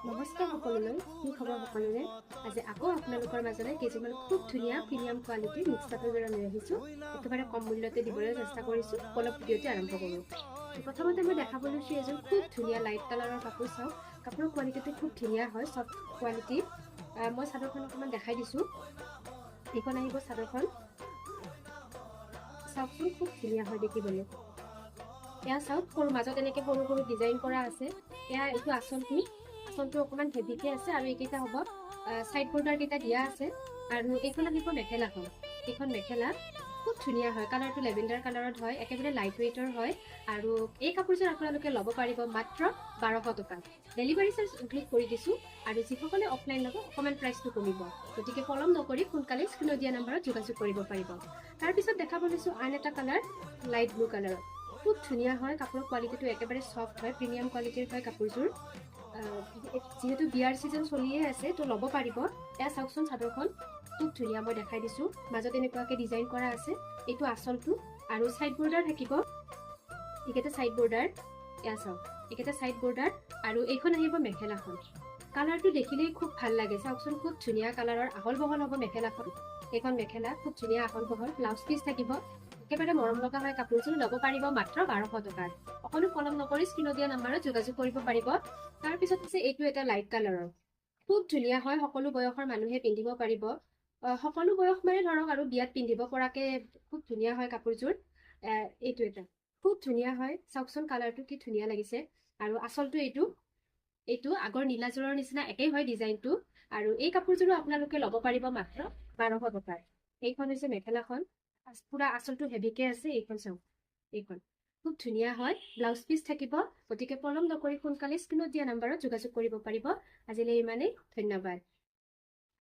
নমস্কাৰ সকলোলৈ, কি খবৰ সকলোৰে? আজি আকৌ আপোনালোকৰ মাজলৈ কেইযোৰমান খুব ধুনীয়া প্ৰিমিয়াম কোৱালিটিৰ মিক্স পাটৰ যোৰা লৈ আহিছোঁ। একেবাৰে কম মূল্যতে দিবলৈ চেষ্টা কৰিছোঁ। অলপ ভিডিঅ'তে আৰম্ভ কৰোঁ। প্ৰথমতে মই দেখা পাইছোঁ এযোৰ খুব ধুনীয়া লাইট কালাৰৰ কাপোৰ। চাওক, কাপোৰৰ কোৱালিটিটো খুব ধুনীয়া হয়, চফ্ট কোৱালিটি। মই চাদৰখন অকণমান দেখাই দিছোঁ। এইখন আহিব চাদৰখন। চাওকচোন, খুব ধুনীয়া হয় দেখিবলৈ। এয়া চাওক, সৰু মাজত এনেকৈ সৰু সৰু ডিজাইন কৰা আছে। এইটো আঁচলটো অকণমান হেভিকে আছে আৰু এইকেইটা হ'ব সাইড বৰ্ডাৰ কেইটা দিয়া আছে। আৰু এইখন আহিব মেখেলাখন। এইখন মেখেলা খুব ধুনীয়া হয়, কালাৰটো লেভেণ্ডাৰ কালাৰত হয়, একেবাৰে লাইট ৱেইটৰ হয়। আৰু এই কাপোৰযোৰ আপোনালোকে ল'ব পাৰিব মাত্ৰ 1200 টকা। ডেলিভাৰী চাৰ্জ ইনক্লুড কৰি দিছোঁ। আৰু যিসকলে অফলাইন ল'ব অকণমান প্ৰাইচটো কমিব। গতিকে পলম নকৰি সোনকালে স্ক্ৰীণত দিয়া নম্বৰত যোগাযোগ কৰিব পাৰিব। তাৰপিছত দেখা পাইছোঁ আন এটা কালাৰ, লাইট ব্লু কালাৰত। খুব ধুনীয়া হয়, কাপোৰৰ কোৱালিটিটো একেবাৰে চফ্ট হয়, প্ৰিমিয়াম কোৱালিটিৰ হয় কাপোৰযোৰ। যিহেতু বিয়াৰ ছিজন চলিয়ে আছে, তো ল'ব পাৰিব। এয়া চাওকচোন চাদৰখন, খুব ধুনীয়া। মই দেখাই দিছোঁ, মাজত এনেকুৱাকৈ ডিজাইন কৰা আছে। এইটো আঁচলটো আৰু ছাইড বৰ্ডাৰ থাকিব। এইকেইটা ছাইড বৰ্ডাৰ, এয়া চাওক, এইকেইটা ছাইড বৰ্ডাৰ। আৰু এইখন আহিব মেখেলাখন। কালাৰটো দেখিলেই খুব ভাল লাগে। চাওকচোন, খুব ধুনীয়া কালাৰৰ আহল বহল হ'ব মেখেলাখন। এইখন মেখেলা খুব ধুনীয়া আহল বহল, ব্লাউজ পিচ থাকিব। একেবাৰে মৰম লগা হয় কাপোৰযোৰ, ল'ব পাৰিব মাত্ৰ 1200 টকাত। অকণো পলম নকৰি স্ক্ৰীণত দিয়া নম্বৰত যোগাযোগ কৰিব পাৰিব। তাৰপিছত আছে এইটো এটা লাইট কালাৰৰ, খুব ধুনীয়া হয়, সকলো বয়সৰ মানুহে পিন্ধিব পাৰিব। সকলো বয়স মানে ধৰক আৰু বিয়াত পিন্ধিব পৰাকে খুব ধুনীয়া হয় কাপোৰযোৰ। এইটো এটা খুব ধুনীয়া হয়, চাওকচোন কালাৰটো কি ধুনীয়া লাগিছে। আৰু আঁচলটো এইটো আগৰ নীলাযোৰৰ নিচিনা একেই হয় ডিজাইনটো। আৰু এই কাপোৰযোৰো আপোনালোকে ল'ব পাৰিব মাত্ৰ 1200 টকাত। এইখন হৈছে মেখেলাখন, পুৰা আঁচলটো হেভিকে আছে। এইখন চাওক, এইখন খুব ধুনীয়া হয়, ব্লাউজ পিচ থাকিব। গতিকে পলম নকৰি সোনকালে স্ক্ৰীণত দিয়া নম্বৰত যোগাযোগ কৰিব পাৰিব। আজিলৈ ইমানেই, ধন্যবাদ।